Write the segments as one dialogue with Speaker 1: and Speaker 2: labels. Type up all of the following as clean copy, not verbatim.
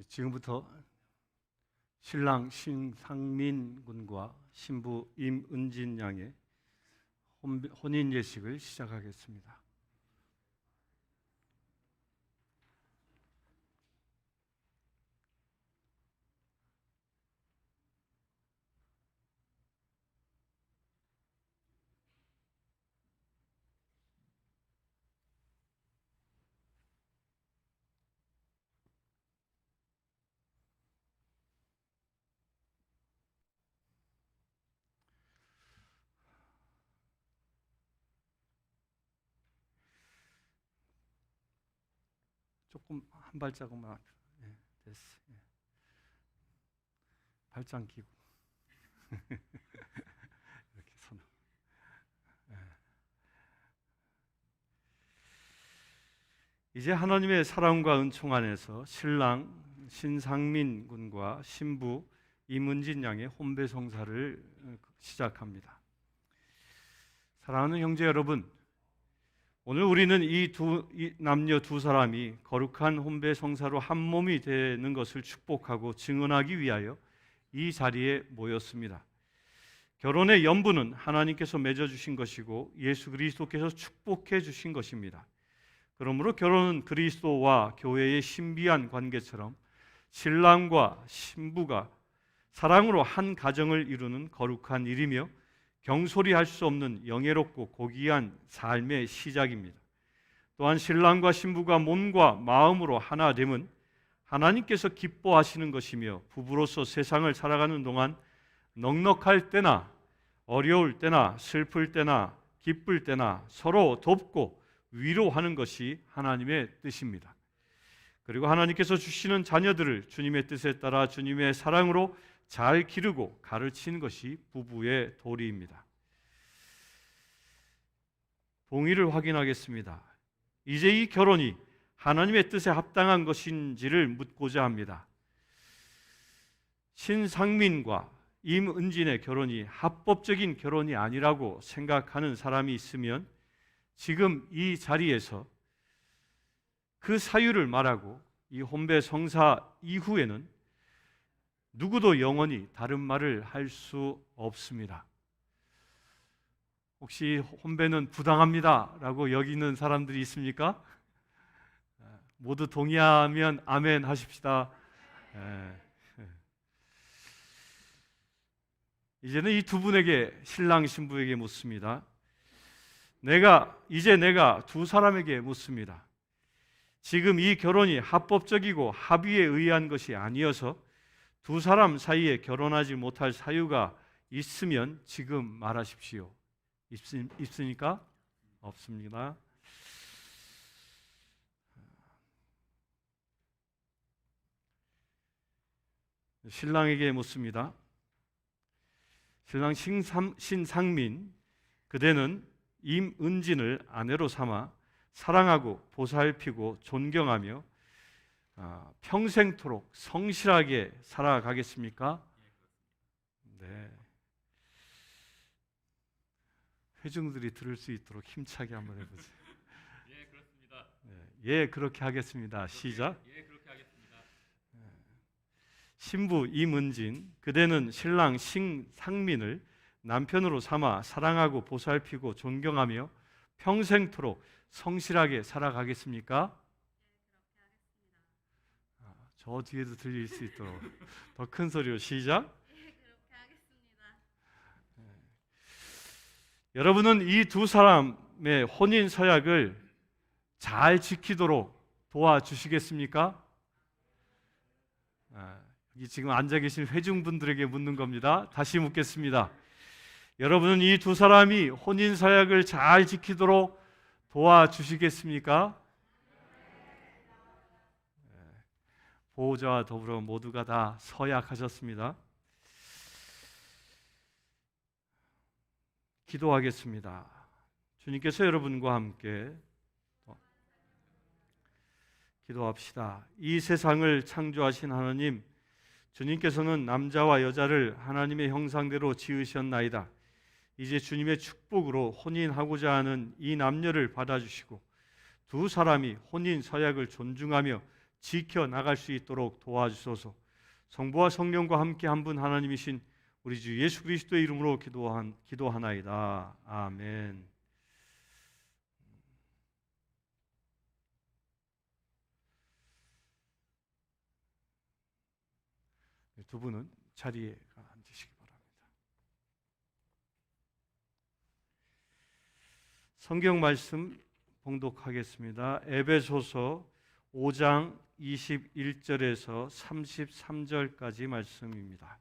Speaker 1: 지금부터 신랑 신상민 군과 신부 임은진 양의 혼인 예식을 시작하겠습니다. 조금 한 발자국만 됐어. 발장 끼고 이렇게 손. 이제 하나님의 사랑과 은총 안에서 신랑 신상민 군과 신부 임은진 양의 혼배 성사를 시작합니다. 사랑하는 형제 여러분, 오늘 우리는 이 남녀 두 사람이 거룩한 혼배 성사로 한 몸이 되는 것을 축복하고 증언하기 위하여 이 자리에 모였습니다. 결혼의 연부는 하나님께서 맺어주신 것이고 예수 그리스도께서 축복해 주신 것입니다. 그러므로 결혼은 그리스도와 교회의 신비한 관계처럼 신랑과 신부가 사랑으로 한 가정을 이루는 거룩한 일이며 경솔히 할 수 없는 영예롭고 고귀한 삶의 시작입니다. 또한 신랑과 신부가 몸과 마음으로 하나됨은 하나님께서 기뻐하시는 것이며 부부로서 세상을 살아가는 동안 넉넉할 때나 어려울 때나 슬플 때나 기쁠 때나 서로 돕고 위로하는 것이 하나님의 뜻입니다. 그리고 하나님께서 주시는 자녀들을 주님의 뜻에 따라 주님의 사랑으로 잘 기르고 가르치는 것이 부부의 도리입니다. 동의를 확인하겠습니다. 이제 이 결혼이 하나님의 뜻에 합당한 것인지를 묻고자 합니다. 신상민과 임은진의 결혼이 합법적인 결혼이 아니라고 생각하는 사람이 있으면 지금 이 자리에서 그 사유를 말하고 이 혼배 성사 이후에는 누구도 영원히 다른 말을 할 수 없습니다. 혹시 혼배는 부당합니다 라고 여기는 사람들이 있습니까? 모두 동의하면 아멘 하십시다. 이제는 이 두 분에게, 신랑 신부에게 묻습니다. 이제 내가 두 사람에게 묻습니다. 지금 이 결혼이 합법적이고 합의에 의한 것이 아니어서 두 사람 사이에 결혼하지 못할 사유가 있으면 지금 말하십시오. 있습니까? 없습니다. 신랑에게 묻습니다. 신랑 신상민, 그대는 임은진을 아내로 삼아 사랑하고 보살피고 존경하며 평생토록 성실하게 살아가겠습니까? 네. 회중들이 들을 수 있도록 힘차게 한번 해보세요.
Speaker 2: 예, 그렇습니다.
Speaker 1: 네. 예, 그렇게 하겠습니다. 시작.
Speaker 2: 예, 그렇게 하겠습니다.
Speaker 1: 신부 임은진, 그대는 신랑 신상민을 남편으로 삼아 사랑하고 보살피고 존경하며 평생토록 성실하게 살아가겠습니까? 저 뒤에도 들릴 수 있도록 더 큰 소리로 시작.
Speaker 3: 예, 그렇게 하겠습니다.
Speaker 1: 여러분은 이 두 사람의 혼인 서약을 잘 지키도록 도와주시겠습니까? 여기 지금 앉아 계신 회중분들에게 묻는 겁니다. 다시 묻겠습니다. 여러분은 이 두 사람이 혼인 서약을 잘 지키도록 도와주시겠습니까? 보호자와 더불어 모두가 다 서약하셨습니다. 기도하겠습니다. 주님께서 여러분과 함께 기도합시다. 이 세상을 창조하신 하나님, 주님께서는 남자와 여자를 하나님의 형상대로 지으셨나이다. 이제 주님의 축복으로 혼인하고자 하는 이 남녀를 받아주시고 두 사람이 혼인 서약을 존중하며 지켜 나갈 수 있도록 도와주소서. 성부와 성령과 함께 한 분 하나님이신 우리 주 예수 그리스도의 이름으로 기도하나이다. 아멘. 두 분은 자리에 앉으시기 바랍니다. 성경 말씀 봉독하겠습니다. 에베소서 5장 21절에서 33절까지 말씀입니다.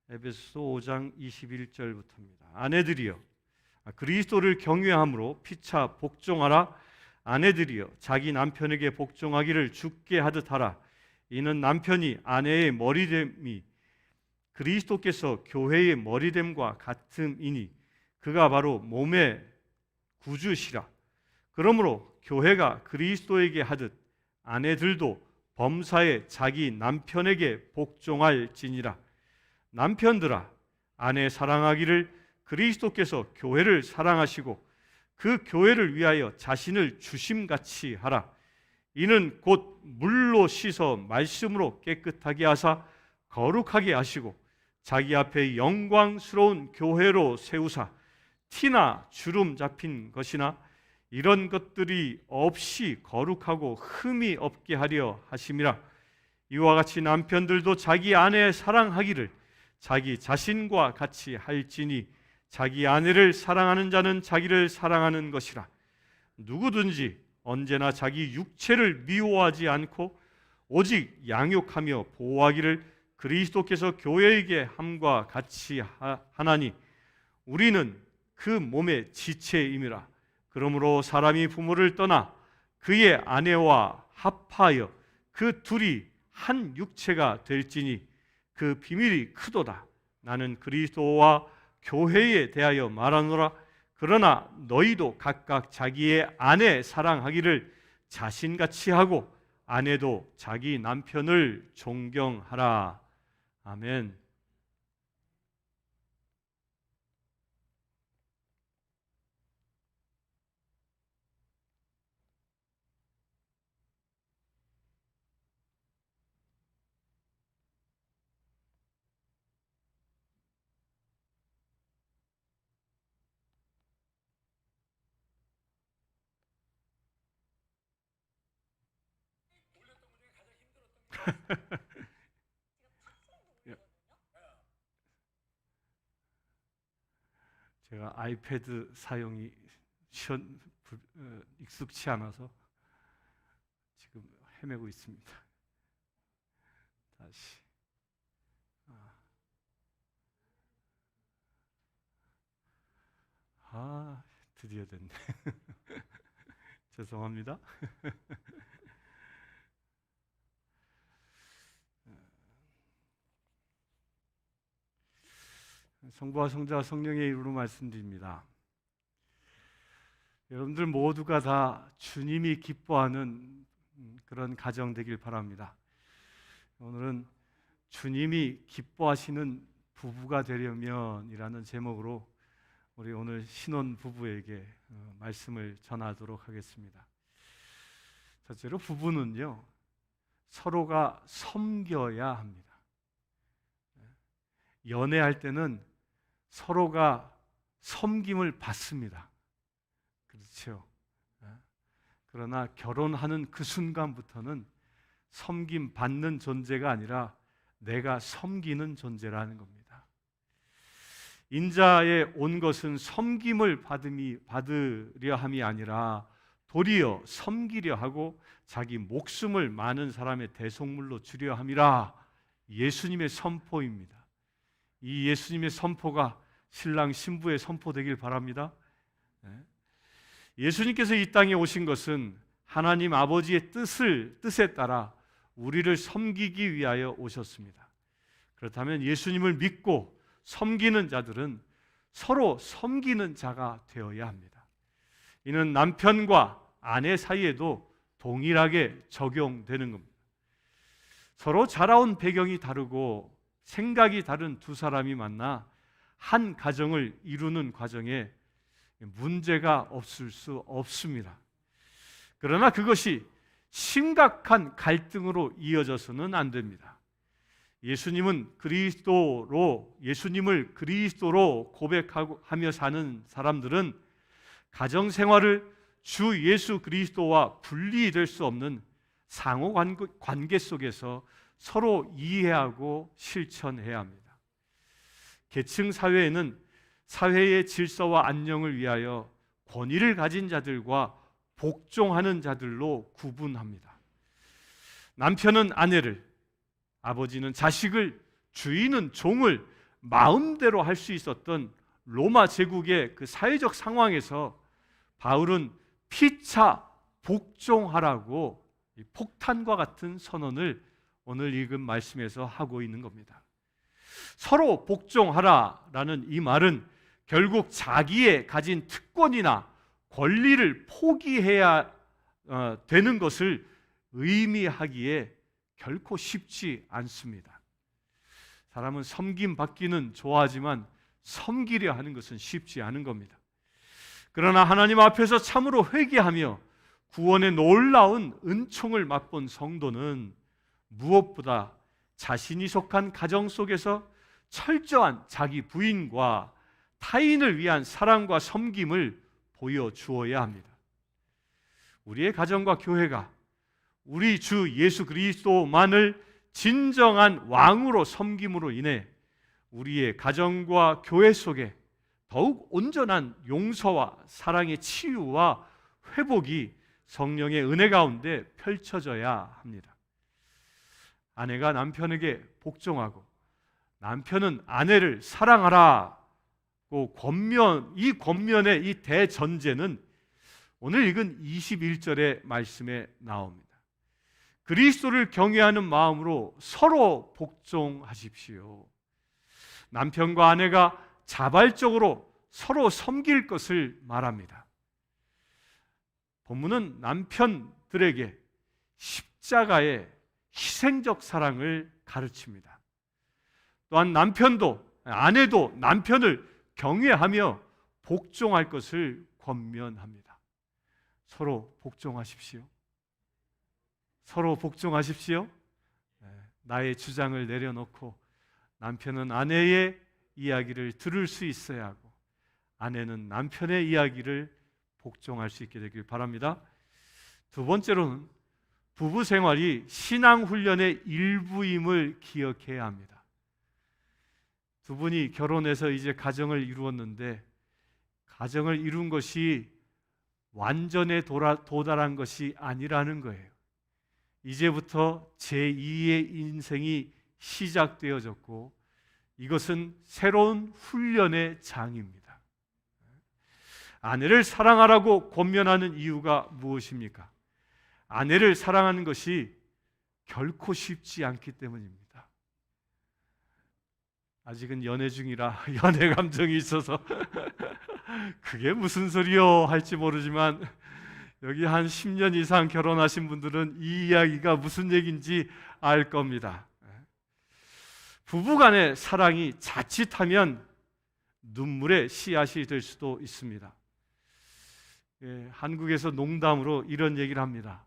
Speaker 1: 에베소서 5장 21절부터입니다. 아내들이여 그리스도를 경외함으로 피차 복종하라. 아내들이여 자기 남편에게 복종하기를 주께 하듯 하라. 이는 남편이 아내의 머리됨이 그리스도께서 교회의 머리됨과 같음이니 그가 바로 몸의 구주시라. 그러므로 교회가 그리스도에게 하듯 아내들도 범사에 자기 남편에게 복종할지니라. 남편들아 아내 사랑하기를 그리스도께서 교회를 사랑하시고 그 교회를 위하여 자신을 주심같이 하라. 이는 곧 물로 씻어 말씀으로 깨끗하게 하사 거룩하게 하시고 자기 앞에 영광스러운 교회로 세우사 티나 주름 잡힌 것이나 이런 것들이 없이 거룩하고 흠이 없게 하려 하심이라. 이와 같이 남편들도 자기 아내 사랑하기를 자기 자신과 같이 할지니 자기 아내를 사랑하는 자는 자기를 사랑하는 것이라. 누구든지 언제나 자기 육체를 미워하지 않고 오직 양육하며 보호하기를 그리스도께서 교회에게 함과 같이 하나니 우리는 그 몸의 지체임이라. 그러므로 사람이 부모를 떠나 그의 아내와 합하여 그 둘이 한 육체가 될지니 그 비밀이 크도다. 나는 그리스도와 교회에 대하여 말하노라. 그러나 너희도 각각 자기의 아내 사랑하기를 자신같이 하고 아내도 자기 남편을 존경하라. 아멘. 제가 아이패드 사용이 익숙치 않아서 지금 헤매고 있습니다. 다시. 드디어 됐네. 죄송합니다. 성부와 성자와 성령의 이름으로 말씀드립니다. 여러분들 모두가 다 주님이 기뻐하는 그런 가정 되길 바랍니다. 오늘은 주님이 기뻐하시는 부부가 되려면이라는 제목으로 우리 오늘 신혼 부부에게 말씀을 전하도록 하겠습니다. 첫째로 부부는요 서로가 섬겨야 합니다. 연애할 때는 서로가 섬김을 받습니다. 그렇죠? 그러나 결혼하는 그 순간부터는 섬김 받는 존재가 아니라 내가 섬기는 존재라는 겁니다. 인자에 온 것은 섬김을 받으려 함이 아니라 도리어 섬기려 하고 자기 목숨을 많은 사람의 대속물로 주려 함이라. 예수님의 선포입니다. 이 예수님의 선포가 신랑 신부의 선포 되길 바랍니다. 예수님께서 이 땅에 오신 것은 하나님 아버지의 뜻에 따라 우리를 섬기기 위하여 오셨습니다. 그렇다면 예수님을 믿고 섬기는 자들은 서로 섬기는 자가 되어야 합니다. 이는 남편과 아내 사이에도 동일하게 적용되는 겁니다. 서로 자라온 배경이 다르고 생각이 다른 두 사람이 만나 한 가정을 이루는 과정에 문제가 없을 수 없습니다. 그러나 그것이 심각한 갈등으로 이어져서는 안 됩니다. 예수님을 그리스도로 고백하며 사는 사람들은 가정 생활을 주 예수 그리스도와 분리될 수 없는 상호 관계 속에서 서로 이해하고 실천해야 합니다. 계층 사회에는 사회의 질서와 안녕을 위하여 권위를 가진 자들과 복종하는 자들로 구분합니다. 남편은 아내를, 아버지는 자식을, 주인은 종을 마음대로 할 수 있었던 로마 제국의 그 사회적 상황에서 바울은 피차 복종하라고 폭탄과 같은 선언을 오늘 읽은 말씀에서 하고 있는 겁니다. 서로 복종하라라는 이 말은 결국 자기의 가진 특권이나 권리를 포기해야 되는 것을 의미하기에 결코 쉽지 않습니다. 사람은 섬김 받기는 좋아하지만 섬기려 하는 것은 쉽지 않은 겁니다. 그러나 하나님 앞에서 참으로 회개하며 구원의 놀라운 은총을 맛본 성도는 무엇보다 자신이 속한 가정 속에서 철저한 자기 부인과 타인을 위한 사랑과 섬김을 보여주어야 합니다. 우리의 가정과 교회가 우리 주 예수 그리스도만을 진정한 왕으로 섬김으로 인해 우리의 가정과 교회 속에 더욱 온전한 용서와 사랑의 치유와 회복이 성령의 은혜 가운데 펼쳐져야 합니다. 아내가 남편에게 복종하고 남편은 아내를 사랑하라고 이 권면의 이 대전제는 오늘 읽은 21절의 말씀에 나옵니다. 그리스도를 경외하는 마음으로 서로 복종하십시오. 남편과 아내가 자발적으로 서로 섬길 것을 말합니다. 본문은 남편들에게 십자가의 희생적 사랑을 가르칩니다. 또한 아내도 남편을 경외하며 복종할 것을 권면합니다. 서로 복종하십시오. 서로 복종하십시오. 나의 주장을 내려놓고 남편은 아내의 이야기를 들을 수 있어야 하고 아내는 남편의 이야기를 복종할 수 있게 되길 바랍니다. 두 번째로는 부부 생활이 신앙 훈련의 일부임을 기억해야 합니다. 두 분이 결혼해서 이제 가정을 이루었는데 가정을 이룬 것이 완전에 도달한 것이 아니라는 거예요. 이제부터 제2의 인생이 시작되어졌고 이것은 새로운 훈련의 장입니다. 아내를 사랑하라고 권면하는 이유가 무엇입니까? 아내를 사랑하는 것이 결코 쉽지 않기 때문입니다. 아직은 연애 중이라 연애 감정이 있어서 그게 무슨 소리요 할지 모르지만 여기 한 10년 이상 결혼하신 분들은 이 이야기가 무슨 얘기인지 알 겁니다. 부부간의 사랑이 자칫하면 눈물의 씨앗이 될 수도 있습니다. 한국에서 농담으로 이런 얘기를 합니다.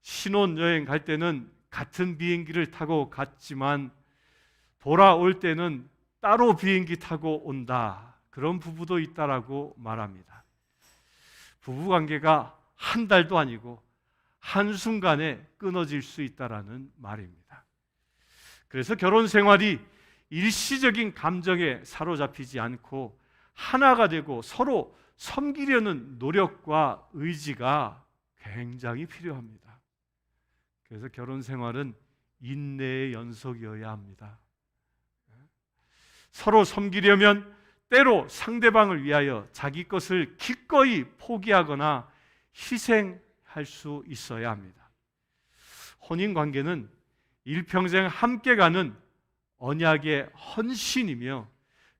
Speaker 1: 신혼여행 갈 때는 같은 비행기를 타고 갔지만 돌아올 때는 따로 비행기 타고 온다. 그런 부부도 있다라고 말합니다. 부부관계가 한 달도 아니고 한순간에 끊어질 수 있다라는 말입니다. 그래서 결혼 생활이 일시적인 감정에 사로잡히지 않고 하나가 되고 서로 섬기려는 노력과 의지가 굉장히 필요합니다. 그래서 결혼 생활은 인내의 연속이어야 합니다. 서로 섬기려면 때로 상대방을 위하여 자기 것을 기꺼이 포기하거나 희생할 수 있어야 합니다. 혼인 관계는 일평생 함께 가는 언약의 헌신이며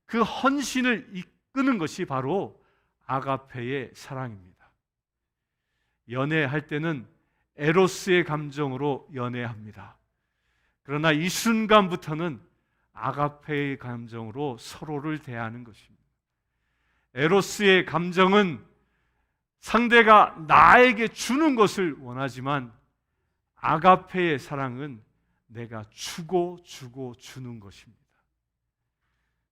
Speaker 1: 그 헌신을 이끄는 것이 바로 아가페의 사랑입니다. 연애할 때는 에로스의 감정으로 연애합니다. 그러나 이 순간부터는 아가페의 감정으로 서로를 대하는 것입니다. 에로스의 감정은 상대가 나에게 주는 것을 원하지만 아가페의 사랑은 내가 주고 주는 것입니다.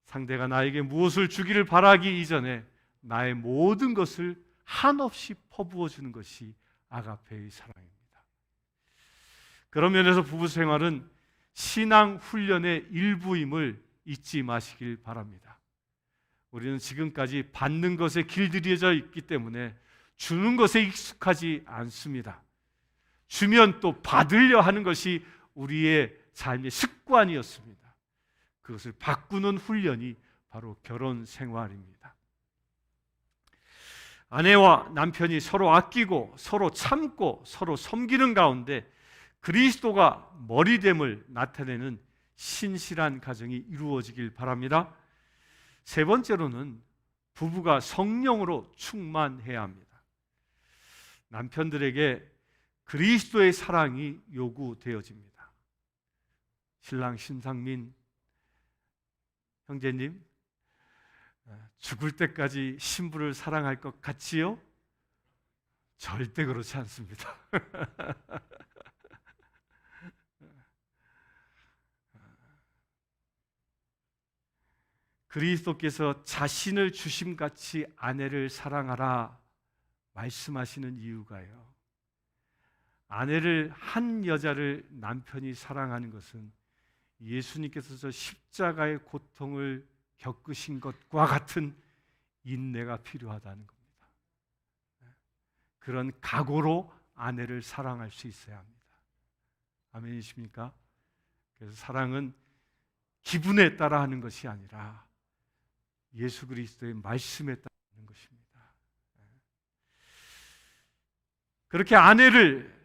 Speaker 1: 상대가 나에게 무엇을 주기를 바라기 이전에 나의 모든 것을 한없이 퍼부어 주는 것이 아가페의 사랑입니다. 그런 면에서 부부 생활은 신앙 훈련의 일부임을 잊지 마시길 바랍니다. 우리는 지금까지 받는 것에 길들여져 있기 때문에 주는 것에 익숙하지 않습니다. 주면 또 받으려 하는 것이 우리의 삶의 습관이었습니다. 그것을 바꾸는 훈련이 바로 결혼 생활입니다. 아내와 남편이 서로 아끼고 서로 참고 서로 섬기는 가운데 그리스도가 머리됨을 나타내는 신실한 가정이 이루어지길 바랍니다. 세 번째로는 부부가 성령으로 충만해야 합니다. 남편들에게 그리스도의 사랑이 요구되어집니다. 신랑 신상민 형제님, 죽을 때까지 신부를 사랑할 것 같지요? 절대 그렇지 않습니다. 그리스도께서 자신을 주심같이 아내를 사랑하라 말씀하시는 이유가요, 아내를, 한 여자를 남편이 사랑하는 것은 예수님께서 저 십자가의 고통을 겪으신 것과 같은 인내가 필요하다는 겁니다. 그런 각오로 아내를 사랑할 수 있어야 합니다. 아멘이십니까? 그래서 사랑은 기분에 따라 하는 것이 아니라 예수 그리스도의 말씀에 따라 하는 것입니다. 그렇게 아내를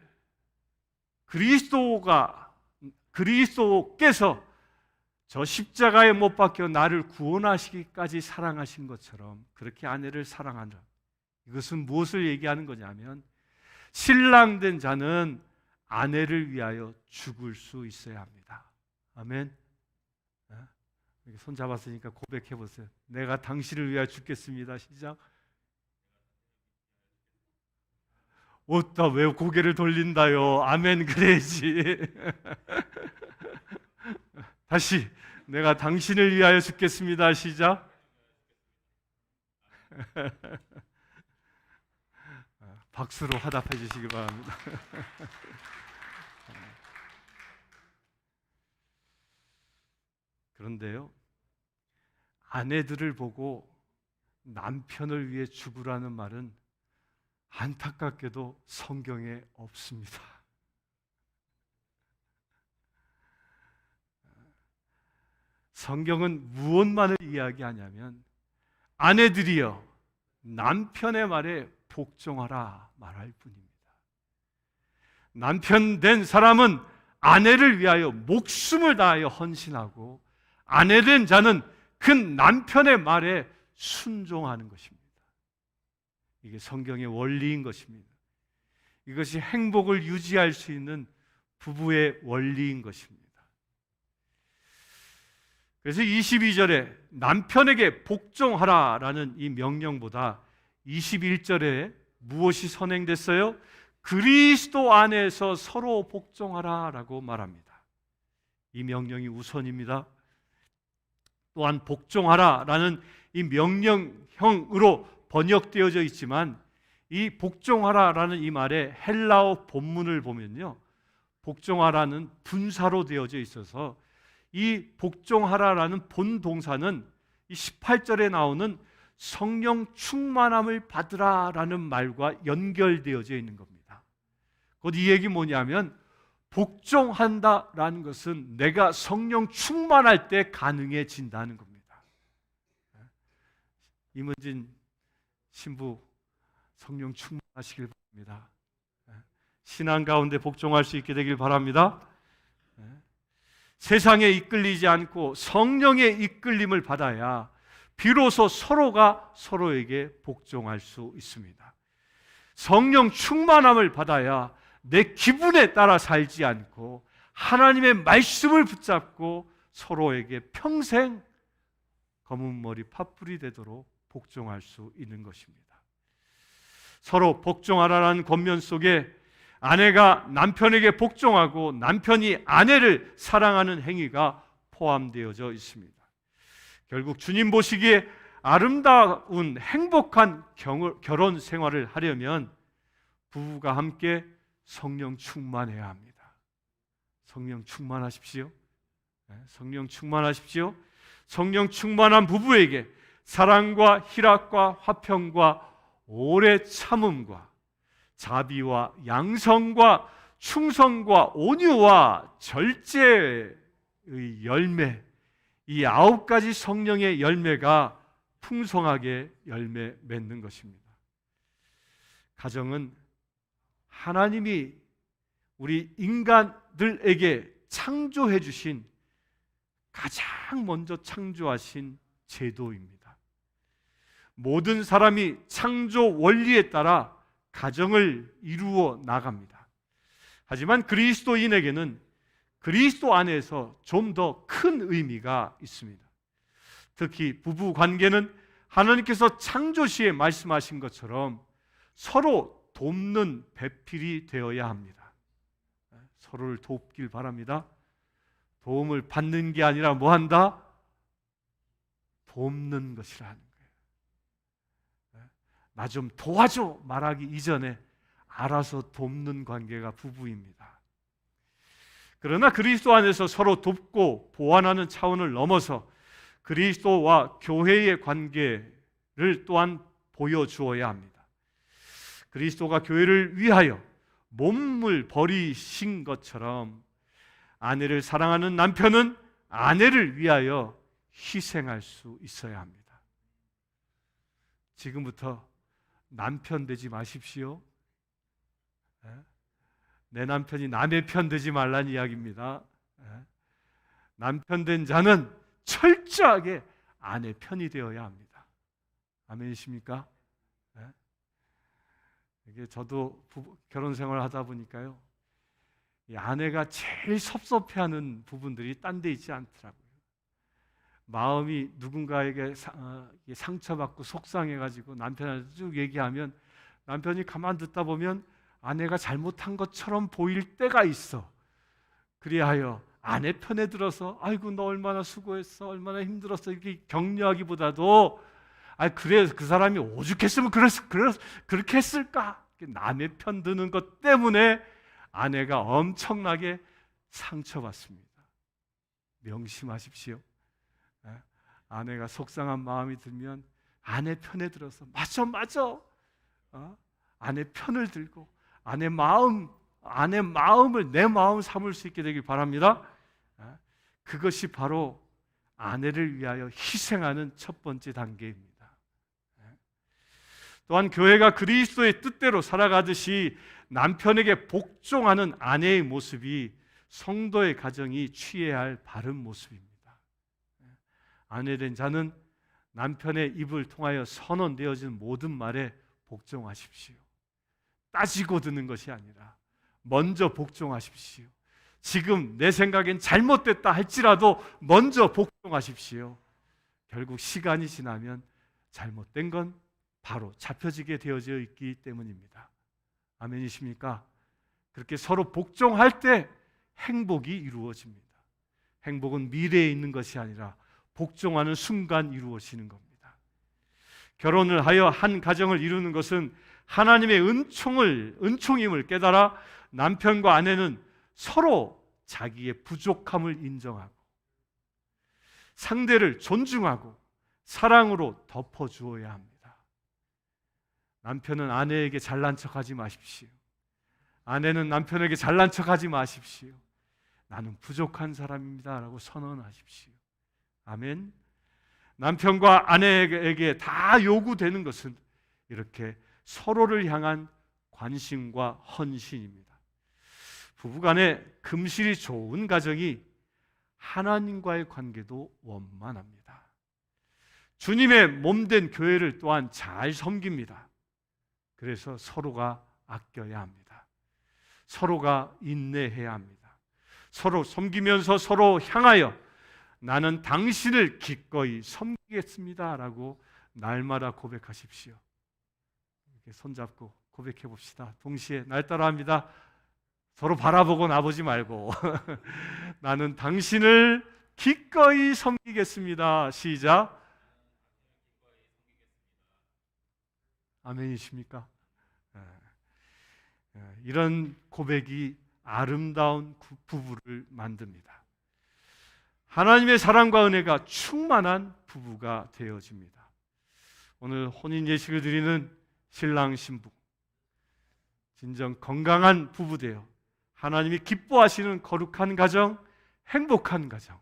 Speaker 1: 그리스도께서 저 십자가에 못 박혀 나를 구원하시기까지 사랑하신 것처럼 그렇게 아내를 사랑한다. 이것은 무엇을 얘기하는 거냐면 신랑된 자는 아내를 위하여 죽을 수 있어야 합니다. 아멘. 손 잡았으니까 고백해 보세요. 내가 당신을 위하여 죽겠습니다. 시작. 어따 왜 고개를 돌린다요? 아멘 그래야지. 다시, 내가 당신을 위하여 죽겠습니다. 시작. 박수로 화답해 주시기 바랍니다. 그런데요, 아내들을 보고 남편을 위해 죽으라는 말은 안타깝게도 성경에 없습니다. 성경은 무엇만을 이야기하냐면 아내들이여 남편의 말에 복종하라 말할 뿐입니다. 남편 된 사람은 아내를 위하여 목숨을 다하여 헌신하고 아내된 자는 그 남편의 말에 순종하는 것입니다. 이게 성경의 원리인 것입니다. 이것이 행복을 유지할 수 있는 부부의 원리인 것입니다. 그래서 22절에 남편에게 복종하라라는 이 명령보다 21절에 무엇이 선행됐어요? 그리스도 안에서 서로 복종하라라고 말합니다. 이 명령이 우선입니다. 또한 복종하라라는 이 명령형으로 번역되어져 있지만 이 복종하라라는 이 말의 헬라어 본문을 보면요, 복종하라는 분사로 되어져 있어서 이 복종하라라는 본 동사는 이 18절에 나오는 성령 충만함을 받으라라는 말과 연결되어져 있는 겁니다. 곧 이 얘기 뭐냐면 복종한다라는 것은 내가 성령 충만할 때 가능해진다는 겁니다. 임은진 신부 성령 충만하시길 바랍니다. 신앙 가운데 복종할 수 있게 되길 바랍니다. 세상에 이끌리지 않고 성령의 이끌림을 받아야 비로소 서로가 서로에게 복종할 수 있습니다. 성령 충만함을 받아야 내 기분에 따라 살지 않고 하나님의 말씀을 붙잡고 서로에게 평생 검은 머리 팥불이 되도록 복종할 수 있는 것입니다. 서로 복종하라는 권면 속에 아내가 남편에게 복종하고 남편이 아내를 사랑하는 행위가 포함되어져 있습니다. 결국 주님 보시기에 아름다운 행복한 결혼 생활을 하려면 부부가 함께 성령 충만해야 합니다. 성령 충만하십시오. 성령 충만하십시오. 성령 충만한 부부에게 사랑과 희락과 화평과 오래 참음과 자비와 양성과 충성과 온유와 절제의 열매, 이 9가지 성령의 열매가 풍성하게 열매 맺는 것입니다. 가정은 하나님이 우리 인간들에게 창조해 주신 가장 먼저 창조하신 제도입니다. 모든 사람이 창조 원리에 따라 가정을 이루어 나갑니다. 하지만 그리스도인에게는 그리스도 안에서 좀 더 큰 의미가 있습니다. 특히 부부 관계는 하나님께서 창조 시에 말씀하신 것처럼 서로 돕는 배필이 되어야 합니다. 서로를 돕길 바랍니다. 도움을 받는 게 아니라 뭐 한다? 돕는 것이라는 거예요. 나 좀 도와줘 말하기 이전에 알아서 돕는 관계가 부부입니다. 그러나 그리스도 안에서 서로 돕고 보완하는 차원을 넘어서 그리스도와 교회의 관계를 또한 보여주어야 합니다. 그리스도가 교회를 위하여 몸을 버리신 것처럼 아내를 사랑하는 남편은 아내를 위하여 희생할 수 있어야 합니다. 지금부터 남편 되지 마십시오. 내 남편이 남의 편 되지 말라는 이야기입니다. 남편 된 자는 철저하게 아내 편이 되어야 합니다. 아멘이십니까? 이게 저도 결혼 생활을 하다 보니까요, 이 아내가 제일 섭섭해하는 부분들이 딴 데 있지 않더라고요. 마음이 누군가에게 상처받고 속상해가지고 남편한테 쭉 얘기하면 남편이 가만 듣다 보면 아내가 잘못한 것처럼 보일 때가 있어. 그리하여 아내 편에 들어서 아이고 너 얼마나 수고했어, 얼마나 힘들었어 이렇게 격려하기보다도 그래 그 사람이 오죽했으면 그렇게 했을까? 남의 편 드는 것 때문에 아내가 엄청나게 상처받습니다. 명심하십시오. 아내가 속상한 마음이 들면 아내 편에 들어서 맞아. 아내 편을 들고 아내 마음을 내 마음 삼을 수 있게 되길 바랍니다. 그것이 바로 아내를 위하여 희생하는 첫 번째 단계입니다. 또한 교회가 그리스도의 뜻대로 살아가듯이 남편에게 복종하는 아내의 모습이 성도의 가정이 취해야 할 바른 모습입니다. 아내된 자는 남편의 입을 통하여 선언되어진 모든 말에 복종하십시오. 따지고 듣는 것이 아니라 먼저 복종하십시오. 지금 내 생각엔 잘못됐다 할지라도 먼저 복종하십시오. 결국 시간이 지나면 잘못된 건 바로 잡혀지게 되어져 있기 때문입니다. 아멘이십니까? 그렇게 서로 복종할 때 행복이 이루어집니다. 행복은 미래에 있는 것이 아니라 복종하는 순간 이루어지는 겁니다. 결혼을 하여 한 가정을 이루는 것은 하나님의 은총임을 깨달아 남편과 아내는 서로 자기의 부족함을 인정하고 상대를 존중하고 사랑으로 덮어주어야 합니다. 남편은 아내에게 잘난 척하지 마십시오. 아내는 남편에게 잘난 척하지 마십시오. 나는 부족한 사람입니다 라고 선언하십시오. 아멘. 남편과 아내에게 다 요구되는 것은 이렇게 서로를 향한 관심과 헌신입니다. 부부간에 금실이 좋은 가정이 하나님과의 관계도 원만합니다. 주님의 몸된 교회를 또한 잘 섬깁니다. 그래서 서로가 아껴야 합니다. 서로가 인내해야 합니다. 서로 섬기면서 서로 향하여 나는 당신을 기꺼이 섬기겠습니다 라고 날마다 고백하십시오. 이렇게 손잡고 고백해 봅시다. 동시에 날 따라합니다. 서로 바라보고 나보지 말고 나는 당신을 기꺼이 섬기겠습니다. 시작. 아멘이십니까? 이런 고백이 아름다운 부부를 만듭니다. 하나님의 사랑과 은혜가 충만한 부부가 되어집니다. 오늘 혼인 예식을 드리는 신랑 신부, 진정 건강한 부부 되어 하나님이 기뻐하시는 거룩한 가정, 행복한 가정,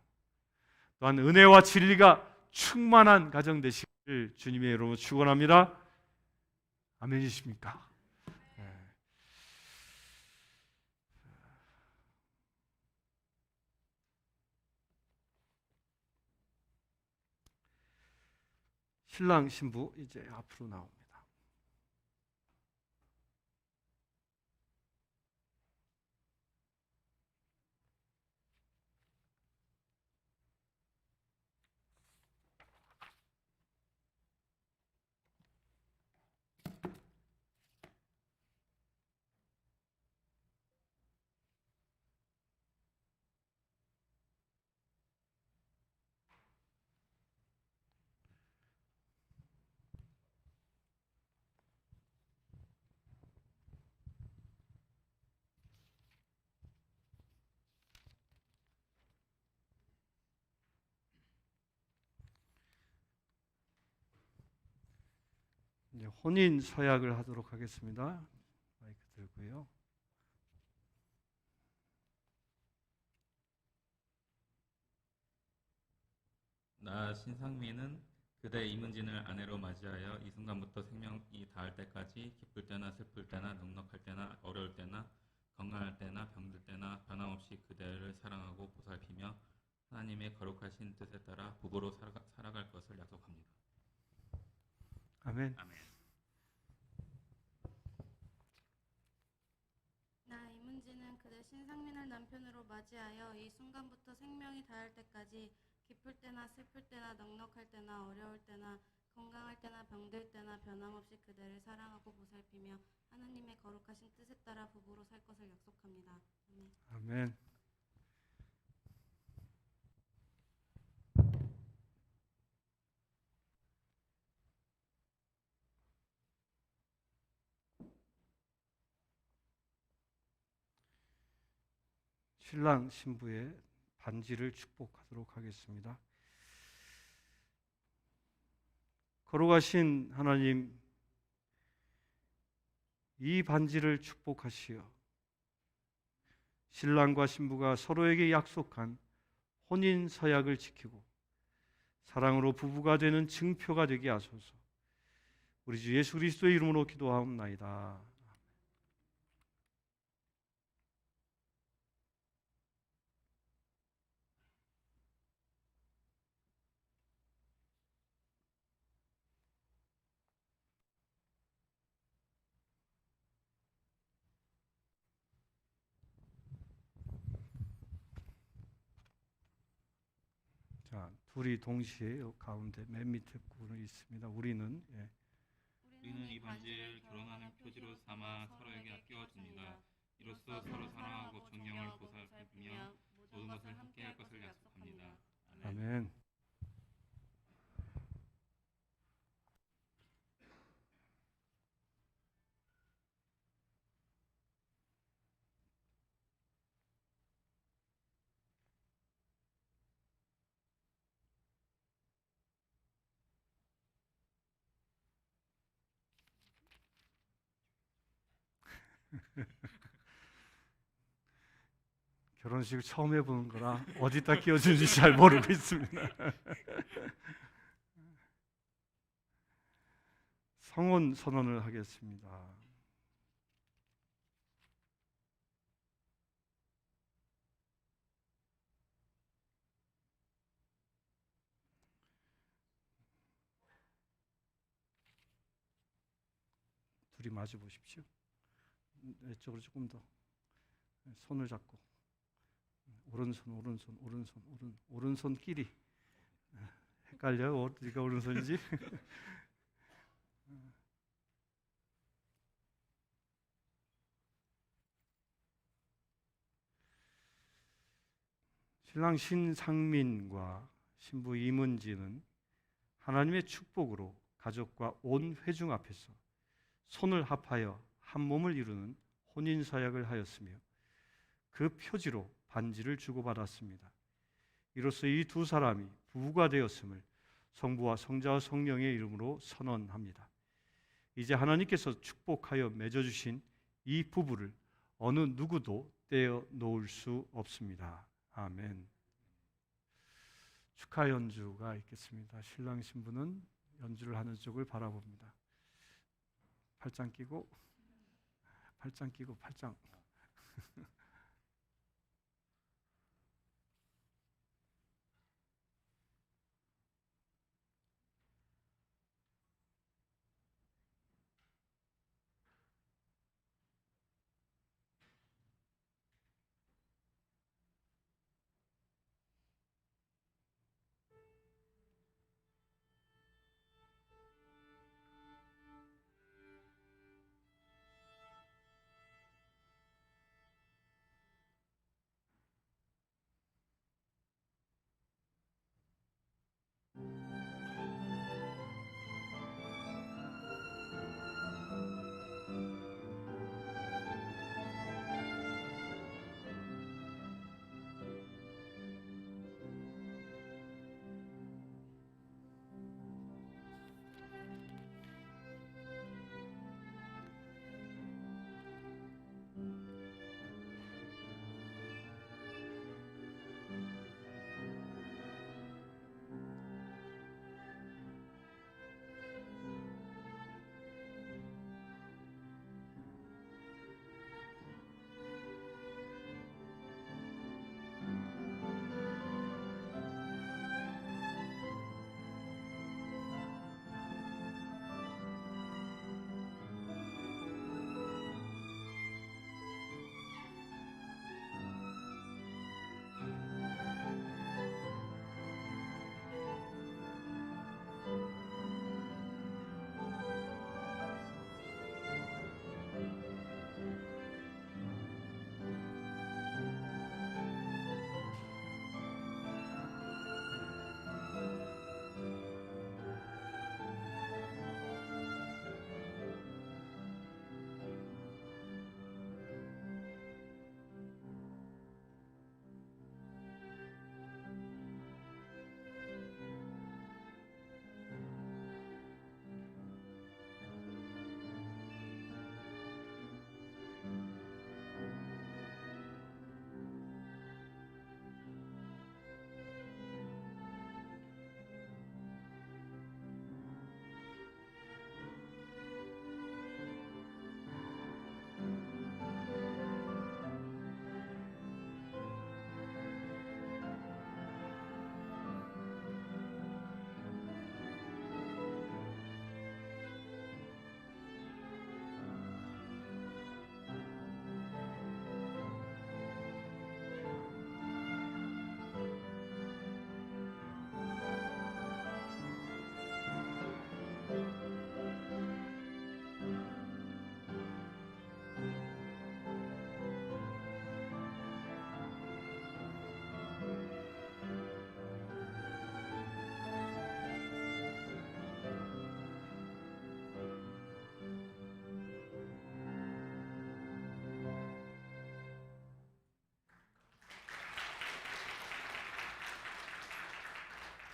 Speaker 1: 또한 은혜와 진리가 충만한 가정 되시기를 주님의 이름으로 축원합니다. 아멘이십니까? 신랑 신부 이제 앞으로 나옵니다. 이제 혼인 서약을 하도록 하겠습니다. 마이크 들고요.
Speaker 2: 나 신상민은 그대 이문진을 아내로 맞이하여 이 순간부터 생명이 닿을 때까지 기쁠 때나 슬플 때나 넉넉할 때나 어려울 때나 건강할 때나 병들 때나 변함없이 그대를 사랑하고 보살피며 하나님의 거룩하신 뜻에 따라 부부로 살아갈 것을 약속합니다.
Speaker 1: 아멘.
Speaker 2: 아멘.
Speaker 3: 나 이문지는 그대 신상민을 남편으로 맞이하여 이 순간부터 생명이 닿을 때까지 기쁠 때나 슬플 때나 넉넉할 때나 어려울 때나 건강할 때나 병들 때나 변함없이 그대를 사랑하고 보살피며 하나님의 거룩하신 뜻에 따라 부부로 살 것을 약속합니다. 아멘.
Speaker 1: 아멘. 신랑 신부의 반지를 축복하도록 하겠습니다. 거룩하신 하나님, 이 반지를 축복하시어 신랑과 신부가 서로에게 약속한 혼인 서약을 지키고 사랑으로 부부가 되는 증표가 되게 하소서. 우리 주 예수 그리스도의 이름으로 기도하옵나이다. 자, 둘이 동시에 가운데 맨 밑에 부분에 있습니다. 우리는
Speaker 2: 우리는 이 반지를 결혼하는 표지로 삼아 서로에게 끼워줍니다. 이로써 서로 사랑하고 존경을 보살피며 모든 것을 함께할 것을 약속합니다. 아멘.
Speaker 1: 아멘. 결혼식을 처음 해보는 거라 어디다 끼워주는지 잘 모르고 있습니다. 성혼 선언을 하겠습니다. 둘이 마주 보십시오. 왼쪽으로 조금 더 손을 잡고 오른손끼리 헷갈려요. 어디가 오른손인지. 신랑 신상민과 신부 이문지는 하나님의 축복으로 가족과 온 회중 앞에서 손을 합하여 한 몸을 이루는 혼인 서약을 하였으며 그 표지로 반지를 주고받았습니다. 이로써 이 두 사람이 부부가 되었음을 성부와 성자와 성령의 이름으로 선언합니다. 이제 하나님께서 축복하여 맺어주신 이 부부를 어느 누구도 떼어 놓을 수 없습니다. 아멘. 축하 연주가 있겠습니다. 신랑 신부는 연주를 하는 쪽을 바라봅니다. 팔짱 끼고 팔짱.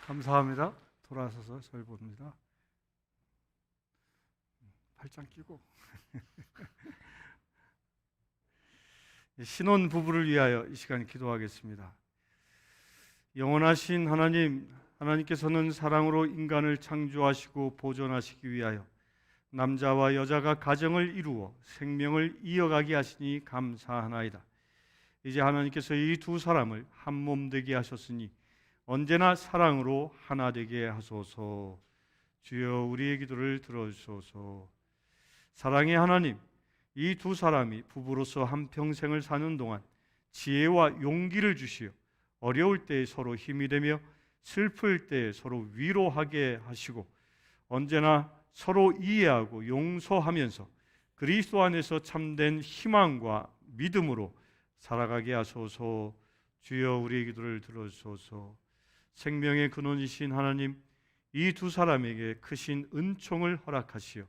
Speaker 1: 감사합니다. 돌아서서 저희 봅니다. 팔짱 끼고 신혼 부부를 위하여 이 시간 기도하겠습니다. 영원하신 하나님, 하나님께서는 사랑으로 인간을 창조하시고 보존하시기 위하여 남자와 여자가 가정을 이루어 생명을 이어가게 하시니 감사하나이다. 이제 하나님께서 이 두 사람을 한 몸 되게 하셨으니 언제나 사랑으로 하나 되게 하소서. 주여, 우리의 기도를 들어주소서. 사랑의 하나님, 이 두 사람이 부부로서 한평생을 사는 동안 지혜와 용기를 주시어 어려울 때 서로 힘이 되며 슬플 때 서로 위로하게 하시고 언제나 서로 이해하고 용서하면서 그리스도 안에서 참된 희망과 믿음으로 살아가게 하소서. 주여 우리의 기도를 들어주소서. 생명의 근원이신 하나님, 이 두 사람에게 크신 은총을 허락하시어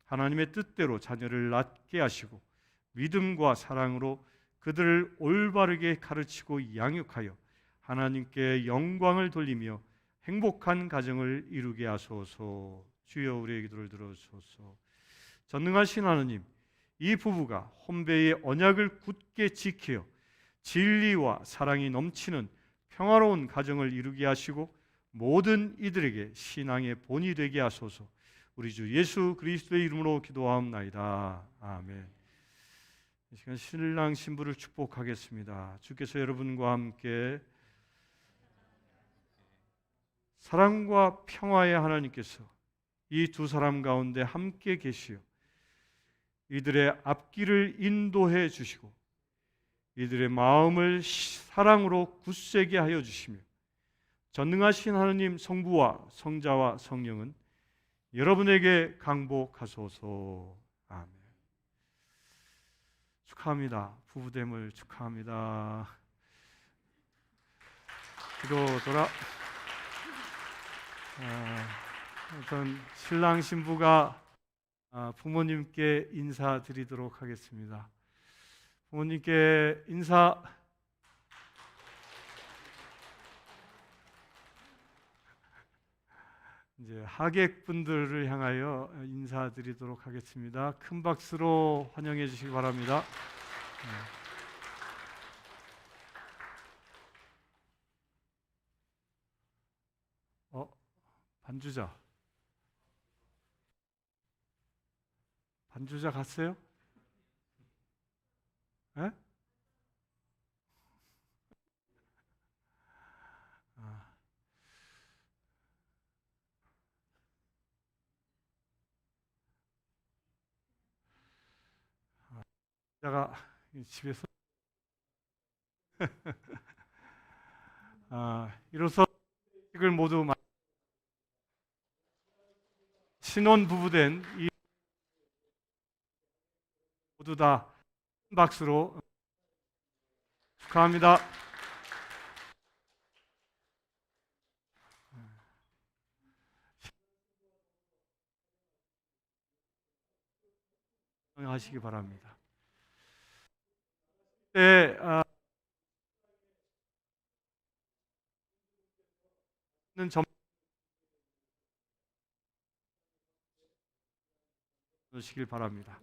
Speaker 1: 하나님의 뜻대로 자녀를 낳게 하시고 믿음과 사랑으로 그들을 올바르게 가르치고 양육하여 하나님께 영광을 돌리며 행복한 가정을 이루게 하소서. 주여 우리의 기도를 들어주소서. 전능하신 하나님, 이 부부가 혼배의 언약을 굳게 지켜 진리와 사랑이 넘치는 평화로운 가정을 이루게 하시고 모든 이들에게 신앙의 본이 되게 하소서. 우리 주 예수 그리스도의 이름으로 기도하옵나이다. 아멘. 이 시간 신랑 신부를 축복하겠습니다. 주께서 여러분과 함께 사랑과 평화의 하나님께서 이 두 사람 가운데 함께 계시어 이들의 앞길을 인도해 주시고 이들의 마음을 사랑으로 굳세게 하여 주시며 전능하신 하나님 성부와 성자와 성령은 여러분에게 강복하소서. 아멘. 축하합니다. 부부됨을 축하합니다. 기도 돌아. 우선 신랑 신부가 부모님께 인사드리도록 하겠습니다. 부모님께 인사. 이제 하객분들을 향하여 인사드리도록 하겠습니다. 큰 박수로 환영해 주시기 바랍니다. 반주자 갔어요? 예? 제가 집에서 이로써 을 모두 신혼 부부된 이 모두 다 박수로 축하합니다. 하시기 바랍니다. 네, 점 놓으시길 바랍니다.